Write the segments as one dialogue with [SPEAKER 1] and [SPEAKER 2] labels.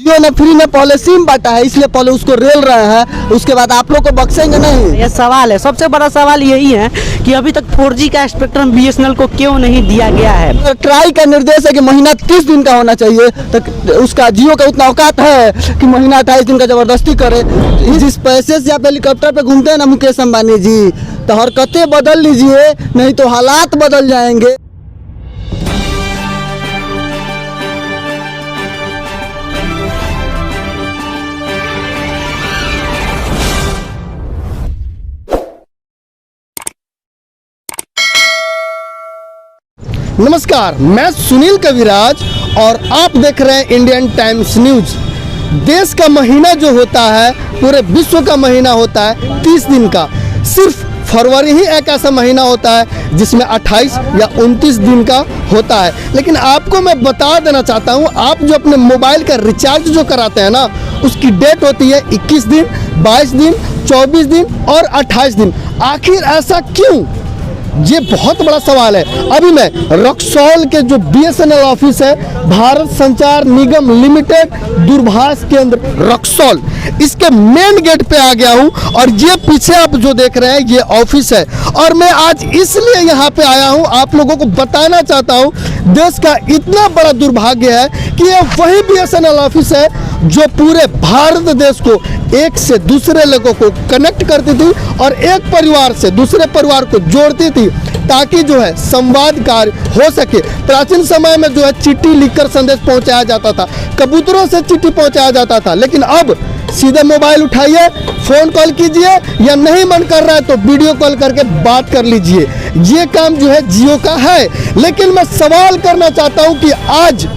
[SPEAKER 1] जो ना फ्री में पहले सिम बांटा है, इसलिए पहले उसको रेल रहे हैं, उसके बाद आप लोग को बख्शेंगे नहीं।
[SPEAKER 2] ये सवाल है, सबसे बड़ा सवाल यही है कि अभी तक 4G का स्पेक्ट्रम BSNL को क्यों नहीं दिया गया है।
[SPEAKER 1] ट्राई का निर्देश है कि महीना 30 दिन का होना चाहिए, तो उसका जियो का उतना औकात है कि महीना 28 दिन का जबरदस्ती करे। जिस पैसे से आप हेलीकॉप्टर पे घूमते हैं ना मुकेश अंबानी जी, तो हरकतें बदल लीजिए, नहीं तो हालात बदल जाएंगे।
[SPEAKER 3] नमस्कार, मैं सुनील कविराज और आप देख रहे हैं इंडियन टाइम्स न्यूज। देश का महीना जो होता है, पूरे विश्व का महीना होता है 30 दिन का। सिर्फ फरवरी ही एक ऐसा महीना होता है जिसमें 28 या 29 दिन का होता है। लेकिन आपको मैं बता देना चाहता हूं, आप जो अपने मोबाइल का रिचार्ज जो कराते हैं ना, उसकी डेट होती है 21 दिन, 22 दिन, 24 दिन और 28 दिन। आखिर ऐसा क्यों? ये बहुत बड़ा सवाल है। अभी मैं रक्सौल के जो BSNL ऑफिस है, भारत संचार निगम लिमिटेड, दूरभाष केंद्र रक्सौल, इसके मेन गेट पे आ गया हूं और ये पीछे आप जो देख रहे हैं ये ऑफिस है। और मैं आज इसलिए यहाँ पे आया हूं, आप लोगों को बताना चाहता हूं, देश का इतना बड़ा दुर्भाग्य है कि ये वही BSNL ऑफिस है जो पूरे भारत देश को एक से दूसरे लोगों को कनेक्ट करती थी और एक परिवार से दूसरे परिवार को जोड़ती थी, ताकि जो है संवाद कार्य हो सके। प्राचीन समय में जो है चिट्ठी लिखकर संदेश पहुंचाया जाता था, कबूतरों से चिट्ठी पहुंचाया जाता था, लेकिन अब सीधे मोबाइल उठाइए, फोन कॉल कीजिए, या नहीं मन कर रहा है तो वीडियो कॉल करके बात कर लीजिए। ये काम जो है जियो का है। लेकिन मैं सवाल करना चाहता हूं कि आज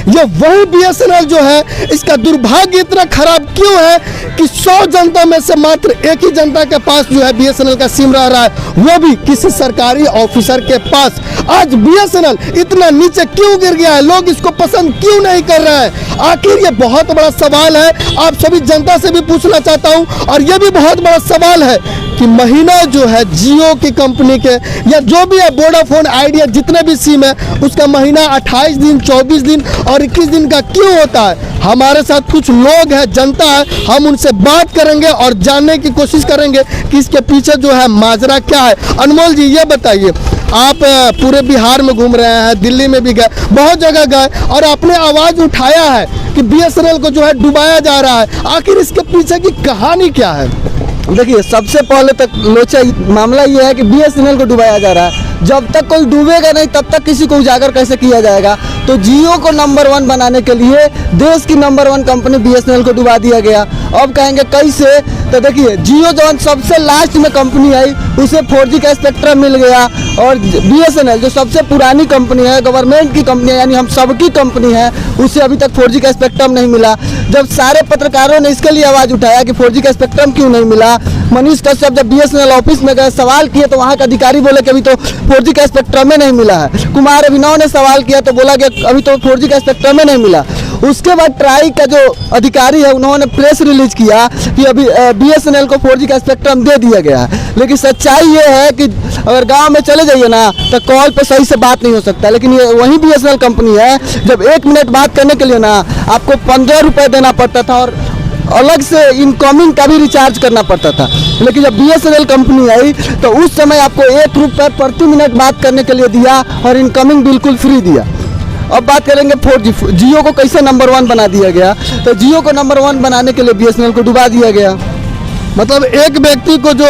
[SPEAKER 3] ये वही BSNL जो है, इसका दुर्भाग्य इतना खराब क्यों है कि 100 जनता में से मात्र एक ही जनता के पास जो है BSNL का सिम रह रहा है, वो भी किसी सरकारी ऑफिसर के पास। आज BSNL इतना नीचे क्यों गिर गया है? लोग इसको पसंद क्यों नहीं कर रहे हैं? आखिर ये बहुत बड़ा सवाल है। आप सभी जनता से भी पूछना चाहता हूं, और ये भी बहुत बड़ा सवाल है कि महीना जो है जियो की कंपनी के या जो भी है, वोडाफोन, आइडिया, जितने भी सिम है, उसका महीना 28 दिन, 24 दिन और 21 दिन का क्यों होता है? हमारे साथ कुछ लोग हैं, जनता है, हम उनसे बात करेंगे और जानने की कोशिश करेंगे कि इसके पीछे जो है माजरा क्या है। अनमोल जी, ये बताइए, आप पूरे बिहार में घूम रहे हैं, दिल्ली में भी गए, बहुत जगह गए, और आपने आवाज़ उठाया है कि BSNL को जो है डुबाया जा रहा है। आखिर इसके पीछे की कहानी क्या है?
[SPEAKER 1] देखिए, सबसे पहले तक लोचा मामला ये है कि BSNL को डुबाया जा रहा है। जब तक कोई डूबेगा नहीं, तब तक किसी को उजागर कैसे किया जाएगा? तो जियो को नंबर 1 बनाने के लिए देश की नंबर 1 कंपनी BSNL को डुबा दिया गया। अब कहेंगे कैसे? तो देखिए, जियो जो सबसे लास्ट में कंपनी आई, उसे 4G का स्पेक्ट्रम मिल गया, और BSNL जो सबसे पुरानी कंपनी है, गवर्नमेंट की कंपनी है, यानी हम सबकी कंपनी है, उसे अभी तक 4G का स्पेक्ट्रम नहीं मिला। जब सारे पत्रकारों ने इसके लिए आवाज़ उठाया कि 4G का स्पेक्ट्रम क्यों नहीं मिला, मनीष कश्यप जब BSNL ऑफिस में गए, सवाल किए, तो वहाँ के अधिकारी बोले कि अभी तो 4G का स्पेक्ट्रम ही नहीं मिला है। कुमार अभिनव ने सवाल किया तो बोला कि अभी तो 4G का स्पेक्ट्रम ही नहीं मिला। उसके बाद ट्राई का जो अधिकारी है, उन्होंने प्रेस रिलीज किया कि अभी BSNL को 4G का स्पेक्ट्रम दे दिया गया है। लेकिन सच्चाई ये है कि अगर गांव में चले जाइए ना, तो कॉल पे सही से बात नहीं हो सकता। लेकिन ये वही BSNL कंपनी है, जब 1 मिनट बात करने के लिए ना आपको 15 रुपये देना पड़ता था, और अलग से इनकमिंग का भी रिचार्ज करना पड़ता था। लेकिन जब BSNL कंपनी आई, तो उस समय आपको 1 रुपये प्रति मिनट बात करने के लिए दिया, और इनकमिंग बिल्कुल फ्री दिया। अब बात करेंगे 4G। जियो को कैसे नंबर 1 बना दिया गया? तो जियो को नंबर 1 बनाने के लिए BSNL को डुबा दिया गया।
[SPEAKER 3] मतलब एक व्यक्ति को जो,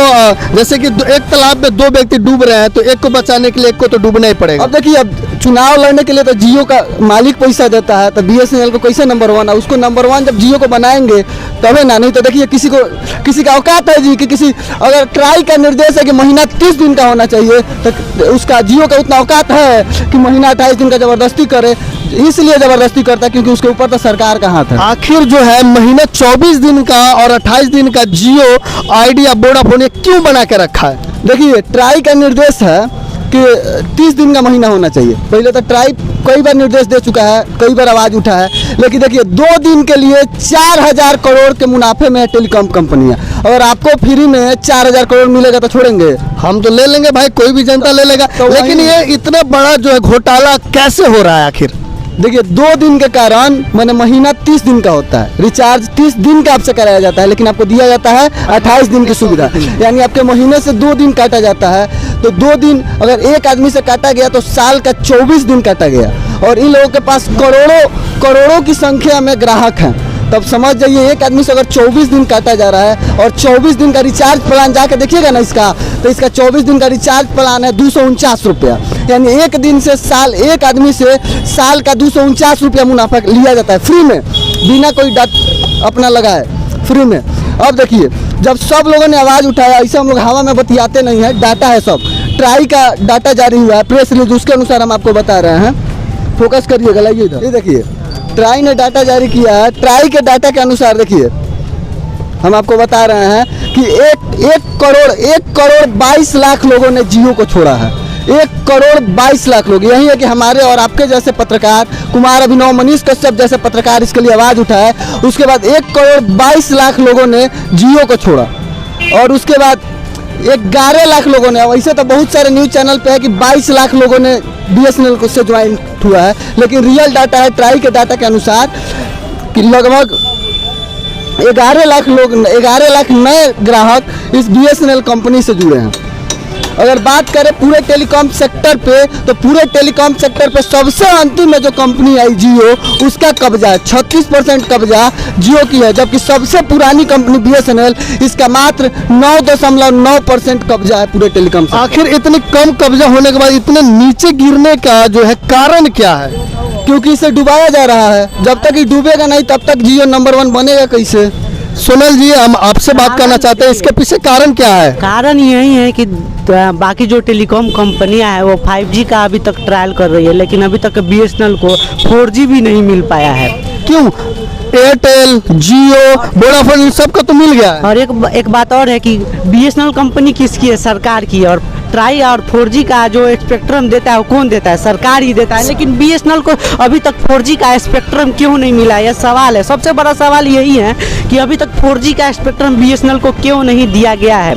[SPEAKER 3] जैसे कि एक तालाब में 2 व्यक्ति डूब रहे हैं, तो एक को बचाने के लिए एक को तो डूबना ही पड़ेगा।
[SPEAKER 1] अब देखिए, अब चुनाव लड़ने के लिए तो जियो का मालिक पैसा देता है, तो BSNL को कैसे नंबर 1 है? उसको नंबर 1 जब जियो को बनाएंगे तबे ना। नहीं तो देखिए, किसी का औकात है जी कि किसी, अगर ट्राई का निर्देश है कि महीना 30 दिन का होना चाहिए, तो उसका जियो का उतना औकात है कि महीना 28 दिन का जबरदस्ती करे। इसलिए जबरदस्ती करता है क्योंकि उसके ऊपर तो सरकार का हाथ है।
[SPEAKER 3] आखिर जो है महीना 24 दिन का और 28 दिन का जियो, आइडिया, वोडाफोन क्यों बना के रखा है?
[SPEAKER 1] देखिए, ट्राई का निर्देश है कि 30 दिन का महीना होना चाहिए। पहले तो ट्राई कई बार निर्देश दे चुका है, कई बार आवाज़ उठा है, लेकिन देखिए 2 दिन के लिए 4000 करोड़ के मुनाफे में टेलीकॉम कंपनी है। अगर आपको फ्री में 4000 करोड़ मिलेगा तो छोड़ेंगे?
[SPEAKER 3] हम तो ले लेंगे भाई, कोई भी जनता ले लेगा। तो लेकिन ये इतना बड़ा जो है घोटाला कैसे हो रहा है आखिर?
[SPEAKER 1] देखिए 2 दिन के कारण मैंने महीना 30 दिन का होता है, रिचार्ज 30 दिन का आपसे कराया जाता है, लेकिन आपको दिया जाता है 28 दिन की सुविधा, यानी आपके महीने से 2 दिन काटा जाता है। तो 2 दिन अगर एक आदमी से काटा गया तो साल का 24 दिन काटा गया, और इन लोगों के पास करोड़ों की संख्या में ग्राहक हैं। तब समझ जाइए एक आदमी से अगर 24 दिन काटा जा रहा है, और 24 दिन का रिचार्ज प्लान जाके देखिएगा ना इसका, तो इसका 24 दिन का रिचार्ज प्लान है 249 रुपया, यानी एक दिन से एक आदमी से साल का 249 रुपया मुनाफा लिया जाता है फ्री में, बिना कोई अपना लगाए, फ्री में। अब देखिए जब सब लोगों ने आवाज़ उठाया, ऐसे हम लोग हवा में बतियाते नहीं हैं, डाटा है सब, ट्राई का डाटा जारी हुआ है, प्रेस रिलीज, उसके अनुसार हम आपको बता रहे हैं। फोकस करिएगा, लाइए इधर, ये देखिए ट्राई ने डाटा जारी किया है। ट्राई के डाटा के अनुसार देखिए हम आपको बता रहे हैं कि एक करोड़ 22 लाख लोगों ने जियो को छोड़ा है। 1 करोड़ 22 लाख लोग, यही है कि हमारे और आपके जैसे पत्रकार, कुमार अभिनव, मनीष कश्यप जैसे पत्रकार इसके लिए आवाज़ उठाए। उसके बाद 1 करोड़ 22 लाख लोगों ने जियो को छोड़ा, और उसके बाद 11 लाख लोगों ने, वैसे तो बहुत सारे न्यूज़ चैनल पे है कि 22 लाख लोगों ने BSNL को से ज्वाइन हुआ है, लेकिन रियल डाटा है ट्राई के डाटा के अनुसार कि लगभग 11 लाख नए ग्राहक इस BSNL कंपनी से जुड़े हैं। अगर बात करें पूरे टेलीकॉम सेक्टर पे, तो पूरे टेलीकॉम सेक्टर पे सबसे अंतिम में जो कंपनी आई जियो, उसका कब्जा है, 36% कब्जा जियो की है, जबकि सबसे पुरानी कंपनी BSNL, इसका मात्र 9.9% कब्जा है पूरे टेलीकॉम से।
[SPEAKER 3] आखिर इतनी कम कब्जा होने के बाद इतने नीचे गिरने का जो है कारण क्या है?
[SPEAKER 1] क्योंकि इसे डुबाया जा रहा है, जब तक ये डूबेगा नहीं तब तक जियो नंबर 1 बनेगा कैसे।
[SPEAKER 3] सोनल जी, हम आपसे बात करना चाहते हैं, इसके पीछे कारण क्या है?
[SPEAKER 2] कारण यही है कि बाकी जो टेलीकॉम कंपनियां हैं वो 5G का अभी तक ट्रायल कर रही है, लेकिन अभी तक BSNL को 4G भी नहीं मिल पाया है।
[SPEAKER 3] क्यों? एयरटेल, जियो, वोडाफोन, इन सब का तो मिल गया है।
[SPEAKER 2] और एक बात और है कि BSNL कंपनी किसकी है? सरकार की है। और ट्राई और 4G का जो स्पेक्ट्रम देता है वो कौन देता है? सरकार ही देता है। लेकिन BSNL को अभी तक 4G का स्पेक्ट्रम क्यों नहीं मिला? यह सवाल है, सबसे बड़ा सवाल यही है कि अभी तक 4G का स्पेक्ट्रम BSNL को क्यों नहीं दिया गया है।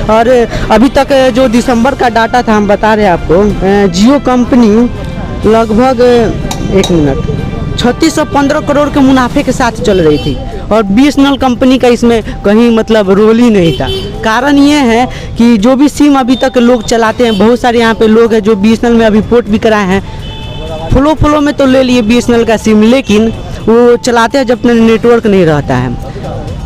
[SPEAKER 2] और अभी तक जो दिसंबर का डाटा था, हम बता रहे हैं आपको, जियो कंपनी लगभग 3615 करोड़ के मुनाफे के साथ चल रही थी, और BSNL कंपनी का इसमें कहीं मतलब रोल ही नहीं था। कारण ये है कि जो भी सिम अभी तक लोग चलाते हैं, बहुत सारे यहाँ पे लोग हैं जो BSNL में अभी पोर्ट भी कराए हैं, फ्लो में तो ले लिए BSNL का सिम, लेकिन वो चलाते हैं जब नेटवर्क नहीं रहता है,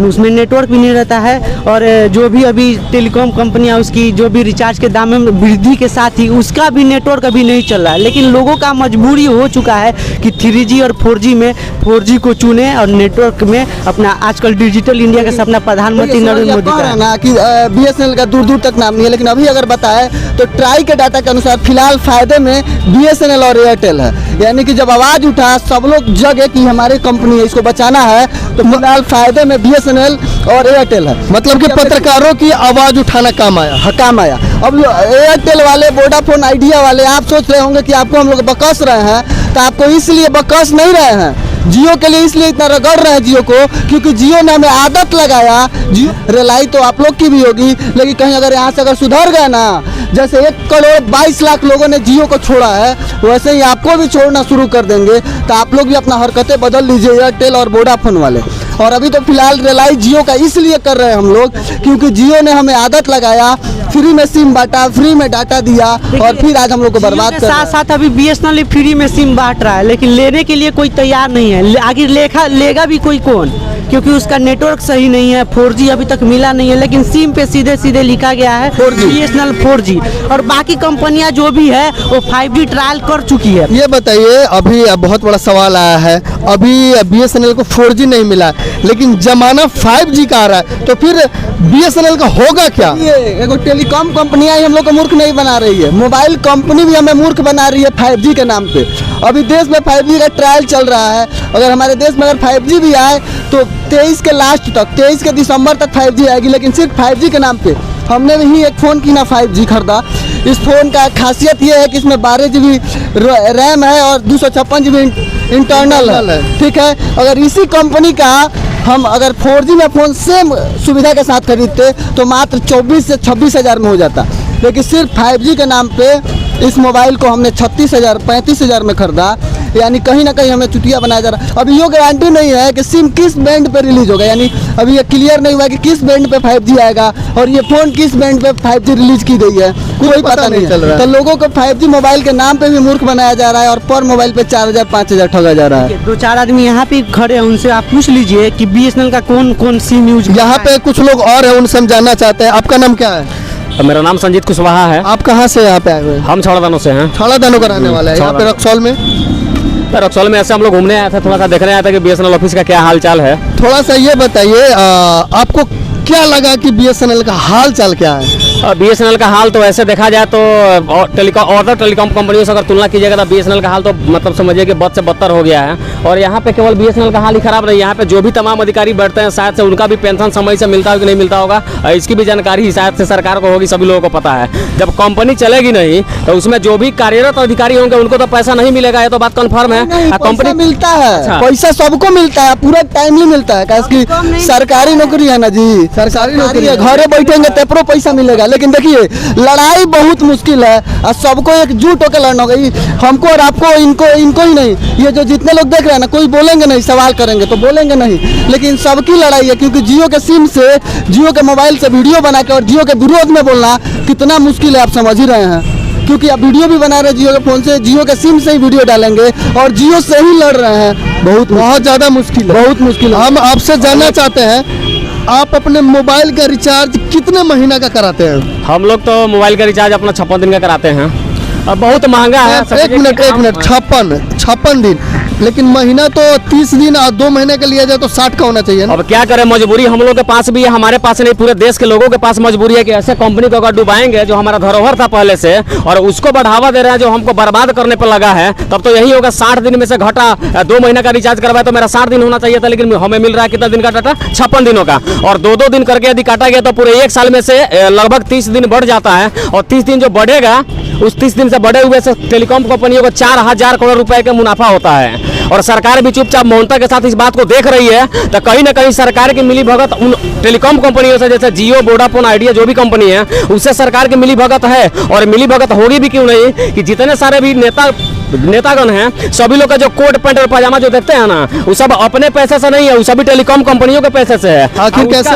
[SPEAKER 2] उसमें नेटवर्क भी नहीं रहता है। और जो भी अभी टेलीकॉम कंपनियां उसकी जो भी रिचार्ज के दाम में वृद्धि के साथ ही उसका भी नेटवर्क अभी नहीं चल रहा है। लेकिन लोगों का मजबूरी हो चुका है कि 3G और 4G में 4G को चुने और नेटवर्क में अपना आजकल डिजिटल इंडिया का सपना प्रधानमंत्री नरेंद्र मोदी का है
[SPEAKER 1] ना कि BSNL का दूर तक नाम नहीं है। लेकिन अभी अगर बताएं तो ट्राई के डाटा के अनुसार फिलहाल फायदे में BSNL और एयरटेल है, यानी कि जब आवाज़ उठा सब लोग जगे कि हमारी कंपनी है, इसको बचाना है, तो फिलहाल फायदे में BSNL और एयरटेल है।
[SPEAKER 3] मतलब कि पत्रकारों की आवाज उठाना काम आया।
[SPEAKER 1] अब एयरटेल वाले, वोडाफोन, आइडिया वाले, आप सोच रहे होंगे कि आपको हम लोग बकस रहे हैं, तो आपको इसलिए बकस नहीं रहे हैं, जियो के लिए इसलिए इतना रगड़ रहे हैं जियो को, क्योंकि जियो ने हमें आदत लगाया। जियो रिलाई तो आप लोग की भी होगी, लेकिन कहीं अगर यहाँ से अगर सुधर गए ना, जैसे 1 करोड़ 22 लाख लोगों ने जियो को छोड़ा है, वैसे ही आपको भी छोड़ना शुरू कर देंगे। तो आप लोग भी अपना हरकतें बदल लीजिए, एयरटेल और वोडाफोन वाले। और अभी तो फिलहाल रिलाई जियो का इसलिए कर रहे हैं हम लोग, क्योंकि जियो ने हमें आदत लगाया, फ्री में सिम बांटा, फ्री में डाटा दिया, और फिर आज हम लोग को बर्बाद कर रहा है।
[SPEAKER 2] साथ अभी BSNL फ्री में सिम बांट रहा है, लेकिन लेने के लिए कोई तैयार नहीं है। आगे लेगा भी कोई कौन, क्योंकि उसका नेटवर्क सही नहीं है, 4G अभी तक मिला नहीं है। लेकिन सिम पे सीधे लिखा गया है
[SPEAKER 1] 4G,
[SPEAKER 2] BSNL 4G, और बाकी कंपनियां जो भी है वो 5G ट्रायल कर चुकी है।
[SPEAKER 3] ये बताइए, अभी बहुत बड़ा सवाल आया है, अभी BSNL को 4G नहीं मिला, लेकिन जमाना 5G का आ रहा है, तो फिर BSNL का होगा क्या?
[SPEAKER 1] ये एगो टेलीकॉम कंपनियां ही हम लोग को मूर्ख नहीं बना रही है, मोबाइल कंपनी भी हमें मूर्ख बना रही है 5G के नाम पे। अभी देश में 5G का ट्रायल चल रहा है। अगर हमारे देश में अगर 5G भी आए तो 23 के लास्ट तक, 23 के दिसंबर तक 5G आएगी, लेकिन सिर्फ 5G के नाम पे। हमने भी एक फ़ोन किना 5G खरीदा। इस फ़ोन का खासियत ये है कि इसमें 12 GB रैम है और 256 GB इंटरनल है, ठीक है। अगर इसी कंपनी का हम अगर 4G में फ़ोन सेम सुविधा के साथ खरीदते तो मात्र 24 से 26 हज़ार में हो जाता, लेकिन सिर्फ 5G के नाम पे इस मोबाइल को हमने 36,000 35,000 में खरीदा। यानी कहीं ना कहीं हमें चुतिया बनाया जा रहा है। अभी ये गारंटी नहीं है कि सिम किस बैंड पे रिलीज होगा, यानी अभी ये क्लियर नहीं हुआ कि किस बैंड पे 5G आएगा और ये फोन किस बैंड पे 5G रिलीज की गई है, कोई पता नहीं
[SPEAKER 3] चल रहा है।
[SPEAKER 1] तो लोगों को 5G मोबाइल के नाम पे भी मूर्ख बनाया जा रहा है और पर मोबाइल पे 4000 5000 ठगा जा रहा है।
[SPEAKER 2] 2-4 आदमी यहाँ पे खड़े हैं, उनसे आप पूछ लीजिए कि BSNL का कौन कौन सिम यूज
[SPEAKER 3] यहाँ पे कुछ लोग और हैं, उनसे हम जानना चाहते हैं। आपका नाम क्या है?
[SPEAKER 4] मेरा नाम संजीत कुशवाहा है।
[SPEAKER 3] आप कहाँ से यहाँ पे आए हुए हैं?
[SPEAKER 4] हम छौड़ादानों से हैं।
[SPEAKER 3] छाड़ा दानो का रहने वाला है। यहाँ पे रक्सौल में
[SPEAKER 4] रक्सौल में ऐसे हम लोग घूमने आए थे, थोड़ा सा देखने आया था कि BSNL ऑफिस का क्या हाल चाल है।
[SPEAKER 3] थोड़ा सा ये बताइए, आपको क्या लगा कि BSNL का हाल चाल क्या है?
[SPEAKER 4] BSNL का हाल तो ऐसे देखा जाए तो अदर टेलीकॉम कंपनियों से अगर तुलना कीजिएगा तो BSNL का हाल तो मतलब समझिए कि बद से बदतर हो गया है। और यहाँ पे केवल BSNL का हाल ही खराब नहीं, यहाँ पे जो भी तमाम अधिकारी बैठते हैं शायद से उनका भी पेंशन समय से मिलता है कि नहीं मिलता होगा, इसकी भी जानकारी शायद से सरकार को होगी, सभी लोगों को पता है। जब कंपनी चलेगी नहीं तो उसमें जो भी कार्यरत अधिकारी होंगे उनको तो पैसा नहीं मिलेगा, ये तो बात कन्फर्म है।
[SPEAKER 1] पैसा मिलता है,
[SPEAKER 4] अच्छा।
[SPEAKER 1] पैसा सबको मिलता है, पूरा टाइमली मिलता है, कैसे कि सरकारी नौकरी है ना जी,
[SPEAKER 3] सरकारी नौकरी है।
[SPEAKER 1] घरे बैठेंगे तेपरो पैसा मिलेगा। लेकिन देखिए लड़ाई बहुत मुश्किल है और सबको एकजुट होकर लड़ना होगा। हमको और आपको, इनको ही नहीं, ये जो जितने लोग देख रहे हैं ना, कोई बोलेंगे नहीं, सवाल करेंगे तो बोलेंगे नहीं, लेकिन सबकी लड़ाई है। क्योंकि जियो के सिम से, जियो के मोबाइल से वीडियो बना के और जियो के विरोध में बोलना कितना मुश्किल है, आप समझ ही रहे हैं। क्योंकि आप वीडियो भी बना रहे हैं जियो के फोन से, जियो के सिम से ही वीडियो डालेंगे और जियो से ही लड़ रहे हैं।
[SPEAKER 3] बहुत ज़्यादा मुश्किल है,
[SPEAKER 1] बहुत मुश्किल है।
[SPEAKER 3] हम आपसे जानना चाहते हैं, आप अपने मोबाइल का रिचार्ज कितने महीना का कराते हैं?
[SPEAKER 4] हम लोग तो मोबाइल का रिचार्ज अपना 56 दिन का कराते हैं। अब बहुत महंगा है।
[SPEAKER 3] एक मिनट 56 दिन, लेकिन महीना तो 30 दिन और 2 महीने का लिया जाए तो 60 का होना चाहिए ना?
[SPEAKER 4] अब क्या करें, मजबूरी हम लोग के पास भी है, हमारे पास नहीं, पूरे देश के लोगों के पास मजबूरी है कि ऐसे कंपनी को अगर डुबाएंगे जो हमारा धरोहर था पहले से और उसको बढ़ावा दे रहे हैं जो हमको बर्बाद करने पर लगा है, तब तो यही होगा 60 दिन में से घटा 2 महीना का रिचार्ज करवाए तो मेरा 60 दिन होना चाहिए था, लेकिन हमें मिल रहा है कितना दिन का डाटा, 56 दिनों का। और 2-2 दिन करके यदि काटा गया तो पूरे 1 साल में से लगभग 30 दिन बढ़ जाता है। और 30 दिन जो बढ़ेगा उस 30 दिन से बढ़े हुए से टेलीकॉम कंपनियों को 4000 करोड़ रुपए का मुनाफा होता है। और सरकार भी चुपचाप मौनता के साथ इस बात को देख रही है। तो कहीं ना कहीं सरकार की मिलीभगत उन टेलीकॉम कंपनियों से, जैसे जियो, वोडाफोन, आइडिया, जो भी कंपनी है उससे सरकार की मिलीभगत है। और मिलीभगत होगी भी क्यों नहीं कि जितने सारे भी नेतागण हैं, सभी लोग का जो कोट पैंट और पजामा जो देखते हैं ना, वो सब अपने पैसे से नहीं है, वो सभी टेलीकॉम कंपनियों के पैसे से है।
[SPEAKER 3] आखिर कैसे?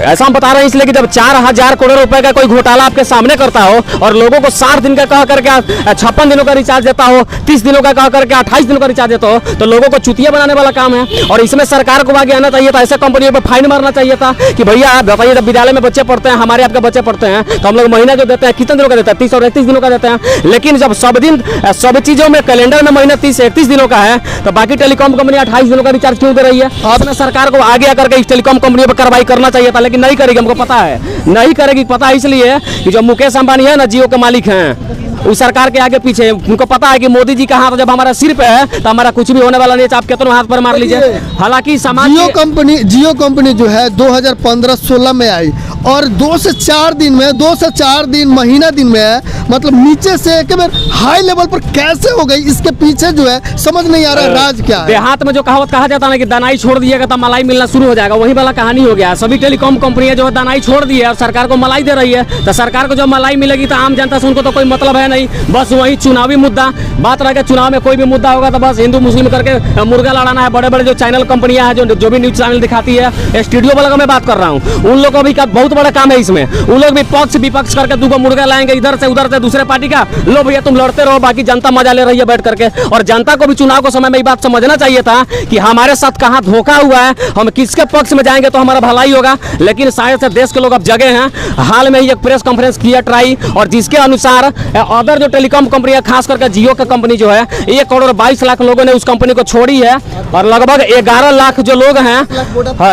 [SPEAKER 4] ऐसा हम बता रहे हैं इसलिए कि जब 4000 करोड़ रुपए का कोई घोटाला आपके सामने करता हो और लोगों को 60 दिन का कह करके 56 दिनों का रिचार्ज देता हो, 30 दिनों का कह करके 28 दिनों का रिचार्ज देता हो, तो लोगों को चुतिया बनाने वाला काम है। और इसमें सरकार को आगे आना चाहिए था, ऐसे कंपनियों पर फाइन मारना चाहिए था कि भैया आप बताइए, जब विद्यालय में बच्चे पढ़ते हैं, हमारे आपके बच्चे पढ़ते हैं, तो हम लोग महीना जो देते हैं कितने दिनों का देते हैं, 30 और 31 दिनों का देते हैं। लेकिन जब सब चीजों में कैलेंडर में महीना 30 से 31 दिनों का है, तो बाकी टेलीकॉम कंपनी 28 दिनों का रिचार्ज क्यों दे रही है? आपने सरकार को आगे आकर के इस टेलीकॉम कंपनियों पर कार्रवाई करना चाहिए था, लेकिन नहीं करेगी, हमको पता है नहीं करेगी। पता है इसलिए कि जो मुकेश अंबानी है ना, जियो के मालिक हैं, उस सरकार के आगे पीछे उनको पता है कि मोदी जी का हाथ जब हमारा सिर पे है तो हमारा कुछ भी होने वाला नहीं है, आप कितना हाथ पर मार लीजिए। हालांकि समाज
[SPEAKER 3] जियो कंपनी जो है 2015-16 में आई और 2 से 4 दिन महीना दिन में है, मतलब नीचे से एक बार हाई लेवल पर कैसे हो गई, इसके पीछे जो है समझ नहीं आ रहा है राज क्या है।
[SPEAKER 4] देहात में जो कहावत कहा जाता है ना कि दानाई छोड़ दिएगा तो मलाई मिलना शुरू हो जाएगा, वही वाला कहानी हो गया। सभी टेलीकॉम कंपनियां जो है दानाई छोड़ दी है और सरकार को मलाई दे रही है। तो सरकार को जो मलाई मिलेगी तो आम जनता से उनको तो कोई मतलब है नहीं, बस वही चुनावी मुद्दा बात रह गया। चुनाव में कोई भी मुद्दा होगा तो बस हिंदू मुस्लिम करके मुर्गा लड़ाना है। बड़े बड़े जो चैनल कंपनियां हैं, जो भी न्यूज चैनल दिखाती है, स्टूडियो वाला का मैं बात कर रहा हूँ, उन लोगों को भी बहुत बड़ा काम है इसमें। उन लोग भी पक्ष विपक्ष करके 2 मुर्गा लाएंगे इधर से उधर से दूसरे पार्टी का, लो भैया तुम लड़ते रहो, बाकी जनता मजा ले रही है बैठ करके। और जनता को भी चुनाव के समय में ये बात समझना चाहिए था कि हमारे साथ कहाँ धोखा हुआ है, हम किसके पक्ष में जाएंगे तो हमारा भलाई होगा। लेकिन शायद से देश के लोग अब जगे हैं। हाल में ही एक प्रेस कॉन्फ्रेंस किया ट्राई, और जिसके अनुसार अदर जो टेलीकॉम कंपनियां, खास करके जियो की कंपनी जो है, 1 करोड़ 22 लाख लोगों ने उस कंपनी को छोड़ी है। और लगभग 11 लाख जो लोग हैं,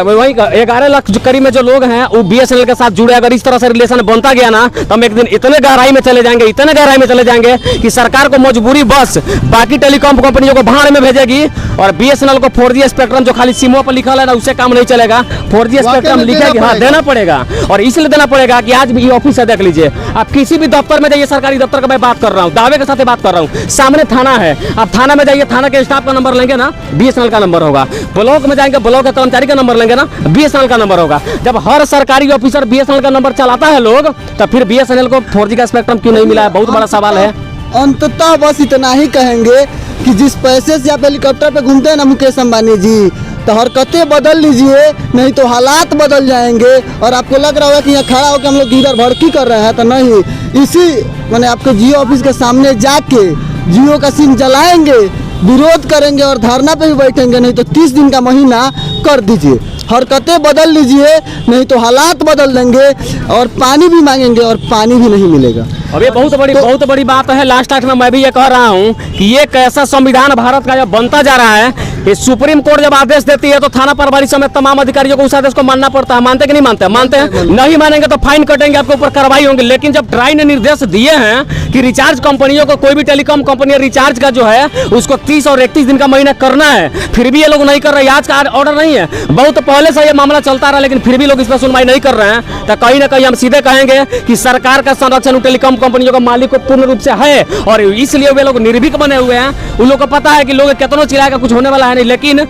[SPEAKER 4] वही 11 लाख करीब में जो लोग हैं वो BSNL के साथ जुड़े। अगर इस तरह से रिलेशन बनता गया ना तो हम एक दिन इतने गहराई में चले जाएंगे कि सरकार को मजबूरी बस बाकी टेलीकॉम कंपनियों को भाड़ में भेजेगी और BSNL को 4G स्पेक्ट्रम जो खाली सिमों पर लिखा है ना, उससे काम नहीं चलेगा। 4G स्पेक्ट्रम लिखेगी, हाँ देना पड़ेगा। और इसलिए देना पड़ेगा कि आज भी ऑफिस है, देख लीजिए आप, किसी भी दफ्तर में जाइए, सरकारी दफ्तर का मैं बात कर रहा हूँ, दावे के साथ बात कर रहा हूँ, सामने थाना है, आप थाना में जाइए, थाना के स्टाफ का नंबर लेंगे ना, BSNL का नंबर होगा। ब्लॉक में जाएंगे, ब्लॉक के कर्मचारी का नंबर लेंगे ना, BSNL का नंबर होगा। जब हर सरकारी ऑफिसर BSNL का नंबर चलाता है लोग, तो फिर BSNL को 4G का स्पेक्ट्रम क्यों नहीं मिला है, बहुत बड़ा सवाल है।
[SPEAKER 1] अंततः बस इतना ही कहेंगे कि जिस पैसे से आप हेलीकॉप्टर पे घूमते हैं ना मुकेश अंबानी जी, तो हरकतें बदल लीजिए, नहीं तो हालात बदल जाएंगे। और आपको लग रहा होगा कि यहाँ खड़ा होकर हम लोग इधर भड़की कर रहे हैं, तो नहीं, इसी मैंने आपके जियो ऑफिस के सामने जाके जियो का सिम जलाएंगे, विरोध करेंगे और धरना पे भी बैठेंगे। नहीं तो 30 दिन का महीना कर दीजिए, हरकतें बदल लीजिए, नहीं तो हालात बदल देंगे और पानी भी मांगेंगे और पानी भी नहीं मिलेगा।
[SPEAKER 4] अब ये बहुत बड़ी बात है। लास्ट में मैं भी ये कह रहा हूँ कि ये कैसा संविधान भारत का जब बनता जा रहा है, ये सुप्रीम कोर्ट जब आदेश देती है तो थाना प्रभारी समेत तमाम अधिकारियों को उस आदेश को मानना पड़ता है। मानते कि नहीं मानते? मानते हैं। नहीं मानेंगे तो फाइन कटेंगे, आपके ऊपर कार्रवाई होंगी। लेकिन जब ट्राई ने निर्देश दिए हैं कि रिचार्ज कंपनियों को, कोई भी टेलीकॉम कंपनी रिचार्ज का जो है उसको 30 और 31 दिन का महीना करना है, फिर भी ये लोग नहीं कर रहे। आज का ऑर्डर नहीं है, बहुत पहले से ये मामला चलता रहा, लेकिन फिर भी लोग इस पर सुनवाई नहीं कर रहे हैं। तो कहीं ना कहीं हम सीधे कहेंगे कि सरकार का संरक्षण टेलीकॉम कंपनियों का मालिक को पूर्ण रूप से है, और इसलिए वे लोग निर्भीक बने हुए हैं। उन लोग को पता है कि लोग कितना चिल्लाएगा, कुछ होने वाला है नहीं। लेकिन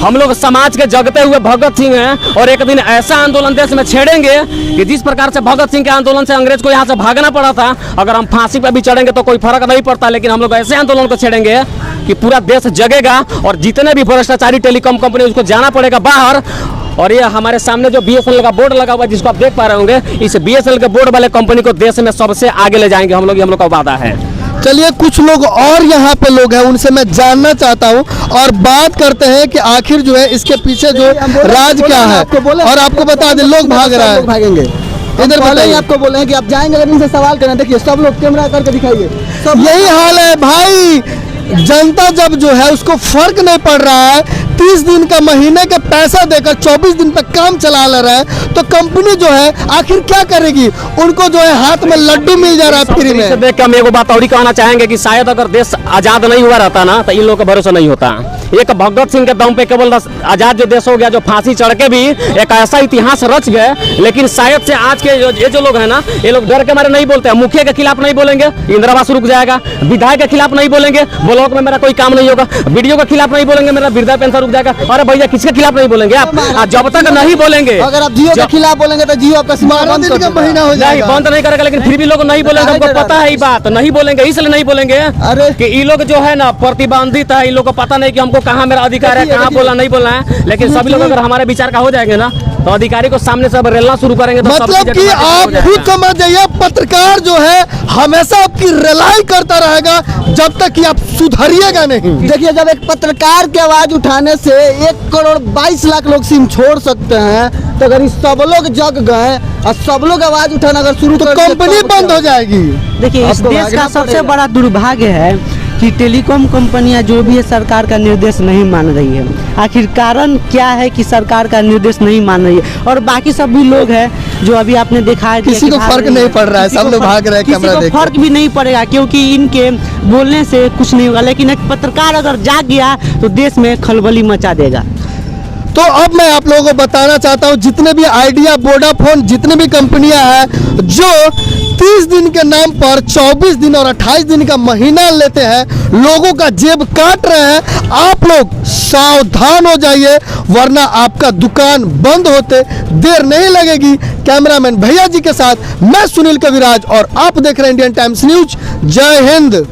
[SPEAKER 4] हम लोग समाज के जगते हुए भगत सिंह हैं, और एक दिन ऐसा आंदोलन देश में छेड़ेंगे कि जिस प्रकार से भगत सिंह के आंदोलन से अंग्रेज को यहाँ से भागना पड़ा था, अगर हम फांसी पर भी चढ़ेंगे तो कोई फर्क नहीं पड़ता। लेकिन हम लोग ऐसे आंदोलन को छेड़ेंगे कि पूरा देश जगेगा, और जितने भी भ्रष्टाचारी टेलीकॉम कंपनी उसको जाना पड़ेगा बाहर। और ये हमारे सामने जो BSNL का बोर्ड लगा हुआ है, जिसको आप देख पा रहे होंगे, इस BSNL के बोर्ड वाले कंपनी को देश में सबसे आगे ले जाएंगे हम लोग का वादा है।
[SPEAKER 3] चलिए, कुछ लोग और यहाँ पे लोग हैं, उनसे मैं जानना चाहता हूँ और बात करते हैं कि आखिर जो है इसके पीछे जो राज क्या है। और आपको बता दें, लोग भाग रहा है,
[SPEAKER 1] भागेंगे इधर। पहले ही आपको बोले हैं कि आप जाएंगे, अगर इनसे सवाल करना, देखिए सब लोग कैमरा करके दिखाइए, सब
[SPEAKER 3] यही हाल है भाई। जनता जब जो है उसको फर्क नहीं पड़ रहा है, 30 दिन का महीने का पैसा देकर 24 दिन पे काम चला ले रहा है, तो कंपनी जो है आखिर क्या करेगी? उनको जो है हाथ में लड्डू मिल जा रहा है फ्री में।
[SPEAKER 4] देख के हम एगो बात और ही कहना चाहेंगे कि शायद अगर देश आजाद नहीं हुआ रहता ना, तो इन लोगों का भरोसा नहीं होता। एक भगत सिंह के दम पे केवल आजाद जो देश हो गया, जो फांसी चढ़ के भी एक ऐसा इतिहास रच गए। लेकिन शायद से आज के ये जो लोग हैं ना, ये लोग डर के मारे नहीं बोलते हैं। मुखिया के खिलाफ नहीं बोलेंगे, इंदिरा आवास रुक जाएगा। विधायक के खिलाफ नहीं बोलेंगे, ब्लॉक में मेरा कोई काम नहीं होगा। वीडियो के खिलाफ नहीं बोलेंगे, मेरा वृद्धा पेंशन रुक जाएगा। अरे भैया, किसके खिलाफ नहीं बोलेंगे आप? जब तक नहीं बोलेंगे,
[SPEAKER 1] अगर आप जियो के खिलाफ बोलेंगे तो जियो आपका सीमा बंद कर देगा।
[SPEAKER 3] महीना हो
[SPEAKER 4] नहीं, बंद नहीं करेगा, लेकिन फिर भी लोग नहीं बोलेंगे। हमको पता है ये बात, नहीं बोलेंगे, इसलिए नहीं बोलेंगे
[SPEAKER 1] अरे
[SPEAKER 4] कि ये लोग जो है ना प्रतिबंधित है। इन लोग को पता नहीं कि हमको कहाँ मेरा अधिकार है, कहाँ बोला नहीं बोलना है। लेकिन सभी लोग अगर हमारे विचार का हो जाएंगे ना, तो अधिकारी को सामने से अब रेलना शुरू करेंगे। तो
[SPEAKER 3] मतलब कि आप खुद समझ जाइए, पत्रकार जो है हमेशा आपकी रिलाई करता रहेगा जब तक कि आप सुधरिएगा नहीं।
[SPEAKER 1] देखिए, जब एक पत्रकार की आवाज उठाने से 1 करोड़ 22 लाख लोग सिम छोड़ सकते हैं, तो अगर इस सब लोग जग गए और सब लोग आवाज उठाना अगर शुरू
[SPEAKER 3] तो कंपनी बंद हो जाएगी।
[SPEAKER 2] देखिए, इस देश का सबसे बड़ा दुर्भाग्य है कि टेलीकॉम कंपनियां जो भी है सरकार का निर्देश नहीं मान रही है। आखिर कारण क्या है कि सरकार का निर्देश नहीं मान रही है? और बाकी सब भी लोग हैं जो अभी आपने देखा है,
[SPEAKER 3] किसी को फर्क नहीं पड़ रहा है, सब लोग भाग रहे हैं कैमरा देख के।
[SPEAKER 2] फर्क भी नहीं पड़ेगा, क्योंकि इनके बोलने से कुछ नहीं होगा। लेकिन एक पत्रकार अगर जाग गया तो देश में खलबली मचा देगा।
[SPEAKER 3] तो अब मैं आप लोगों को बताना चाहता हूँ, जितने भी आइडिया, वोडाफोन, जितने भी कंपनियां हैं जो 30 दिन के नाम पर 24 दिन और 28 दिन का महीना लेते हैं, लोगों का जेब काट रहे हैं, आप लोग सावधान हो जाइए, वरना आपका दुकान बंद होते देर नहीं लगेगी। कैमरामैन भैया जी के साथ मैं सुनील कविराज, और आप देख रहे हैं इंडियन टाइम्स न्यूज। जय हिंद।